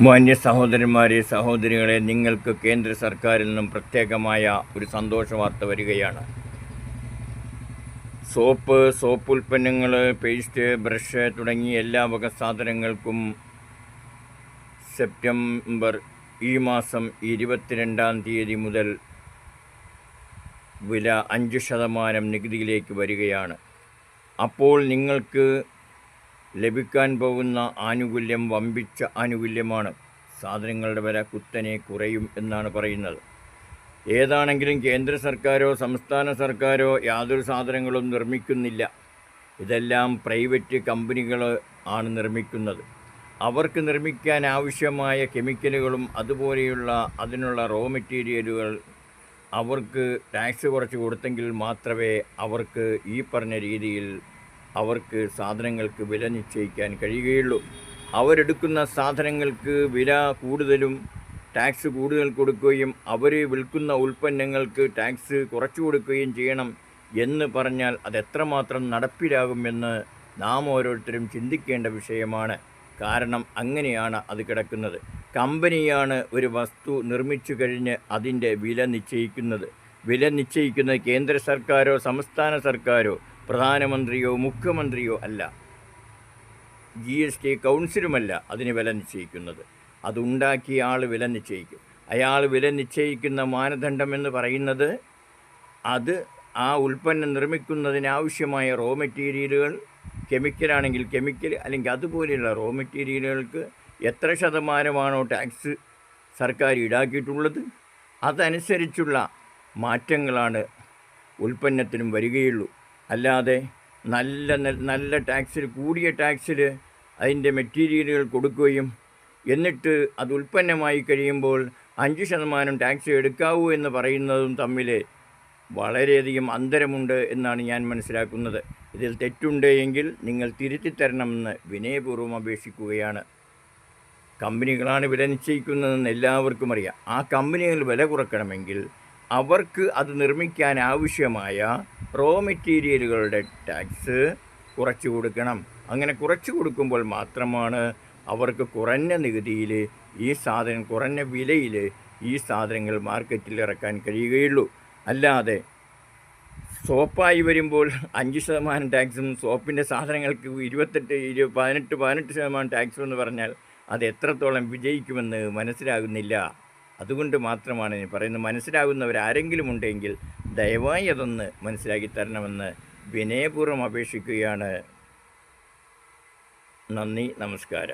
മാന്യ സഹോദരന്മാരെ, സഹോദരികളെ, നിങ്ങൾക്ക് കേന്ദ്ര സർക്കാരിൽ നിന്നും പ്രത്യേകമായ ഒരു സന്തോഷ വാർത്ത വരികയാണ്. സോപ്പ് ഉൽപ്പന്നങ്ങൾ, പേസ്റ്റ്, ബ്രഷ് തുടങ്ങിയ എല്ലാ വക സാധനങ്ങൾക്കും സെപ്റ്റംബർ ഈ മാസം 22-ാം തീയതി മുതൽ വില 5% നികുതിയിലേക്ക് വരികയാണ്. അപ്പോൾ നിങ്ങൾക്ക് ലഭിക്കാൻ പോകുന്ന ആനുകൂല്യം വമ്പിച്ച ആനുകൂല്യമാണ്. സാധനങ്ങളുടെ വില കുത്തനെ കുറയും എന്നാണ് പറയുന്നത്. ഏതാണെങ്കിലും കേന്ദ്ര സർക്കാരോ സംസ്ഥാന സർക്കാരോ യാതൊരു സാധനങ്ങളും നിർമ്മിക്കുന്നില്ല. ഇതെല്ലാം പ്രൈവറ്റ് കമ്പനികൾ ആണ് നിർമ്മിക്കുന്നത്. അവർക്ക് നിർമ്മിക്കാൻ ആവശ്യമായ കെമിക്കലുകളും അതുപോലെയുള്ള അതിനുള്ള റോ മെറ്റീരിയലുകൾ അവർക്ക് ടാക്സ് കുറച്ച് കൊടുത്തെങ്കിൽ മാത്രമേ അവർക്ക് ഈ പറഞ്ഞ രീതിയിൽ അവർക്ക് സാധനങ്ങൾക്ക് വില നിശ്ചയിക്കാൻ കഴിയുകയുള്ളൂ. അവരെടുക്കുന്ന സാധനങ്ങൾക്ക് വില കൂടുതലും ടാക്സ് കൂടുതൽ കൊടുക്കുകയും അവർ വിൽക്കുന്ന ഉൽപ്പന്നങ്ങൾക്ക് ടാക്സ് കുറച്ചു കൊടുക്കുകയും ചെയ്യണം എന്ന് പറഞ്ഞാൽ അതെത്രമാത്രം നടപ്പിലാകുമെന്ന് നാം ഓരോരുത്തരും ചിന്തിക്കേണ്ട വിഷയമാണ്. കാരണം അങ്ങനെയാണ് അത് കിടക്കുന്നത്. കമ്പനിയാണ് ഒരു വസ്തു നിർമ്മിച്ചു കഴിഞ്ഞ് അതിൻ്റെ വില നിശ്ചയിക്കുന്നത്. വില നിശ്ചയിക്കുന്നത് കേന്ദ്ര സർക്കാരോ സംസ്ഥാന സർക്കാരോ പ്രധാനമന്ത്രിയോ മുഖ്യമന്ത്രിയോ അല്ല, GST കൗൺസിലുമല്ല അതിന് വില നിശ്ചയിക്കുന്നത്. അതുണ്ടാക്കിയ ആൾ വില നിശ്ചയിക്കും. അയാൾ വില നിശ്ചയിക്കുന്ന മാനദണ്ഡം എന്ന് പറയുന്നത് അത് ആ ഉൽപ്പന്നം നിർമ്മിക്കുന്നതിന് ആവശ്യമായ റോ മെറ്റീരിയലുകൾ, കെമിക്കലാണെങ്കിൽ കെമിക്കൽ, അല്ലെങ്കിൽ അതുപോലെയുള്ള റോ മെറ്റീരിയലുകൾക്ക് എത്ര ശതമാനമാണോ ടാക്സ് സർക്കാർ ഈടാക്കിയിട്ടുള്ളത് അതനുസരിച്ചുള്ള മാറ്റങ്ങളാണ് ഉൽപ്പന്നത്തിനും വരികയുള്ളൂ. അല്ലാതെ നല്ല ടാക്സിൽ, കൂടിയ ടാക്സിൽ അതിൻ്റെ മെറ്റീരിയലുകൾ കൊടുക്കുകയും എന്നിട്ട് അത് ഉൽപ്പന്നമായി കഴിയുമ്പോൾ 5% ടാക്സ് എടുക്കാവൂ എന്ന് പറയുന്നതും തമ്മിൽ വളരെയധികം അന്തരമുണ്ട് എന്നാണ് ഞാൻ മനസ്സിലാക്കുന്നത്. ഇതിൽ തെറ്റുണ്ട് എങ്കിൽ നിങ്ങൾ തിരുത്തിത്തരണമെന്ന് വിനയപൂർവ്വം അപേക്ഷിക്കുകയാണ്. കമ്പനികളാണ് വില നിശ്ചയിക്കുന്നതെന്ന് എല്ലാവർക്കും അറിയാം. ആ കമ്പനികൾ വില കുറക്കണമെങ്കിൽ അവർക്ക് അത് നിർമ്മിക്കാൻ ആവശ്യമായ റോ മെറ്റീരിയലുകളുടെ ടാക്സ് കുറച്ച് കൊടുക്കണം. അങ്ങനെ കുറച്ച് കൊടുക്കുമ്പോൾ മാത്രമാണ് അവർക്ക് കുറഞ്ഞ നികുതിയിൽ കുറഞ്ഞ വിലയിൽ ഈ സാധനങ്ങൾ മാർക്കറ്റിൽ ഇറക്കാൻ കഴിയുകയുള്ളൂ. അല്ലാതെ സോപ്പായി വരുമ്പോൾ 5% ടാക്സും സോപ്പിൻ്റെ സാധനങ്ങൾക്ക് 18% ടാക്സും എന്ന് പറഞ്ഞാൽ അത് എത്രത്തോളം വിജയിക്കുമെന്ന് മനസ്സിലാകുന്നില്ല. അതുകൊണ്ട് മാത്രമാണ് ഞാൻ പറയുന്നത്. മനസ്സിലാകുന്നവരാരെങ്കിലും ഉണ്ടെങ്കിൽ ദയവായി അതൊന്ന് മനസ്സിലാക്കി തരണമെന്ന് വിനയപൂർവ്വം അപേക്ഷിക്കുകയാണ്. നന്ദി, നമസ്കാരം.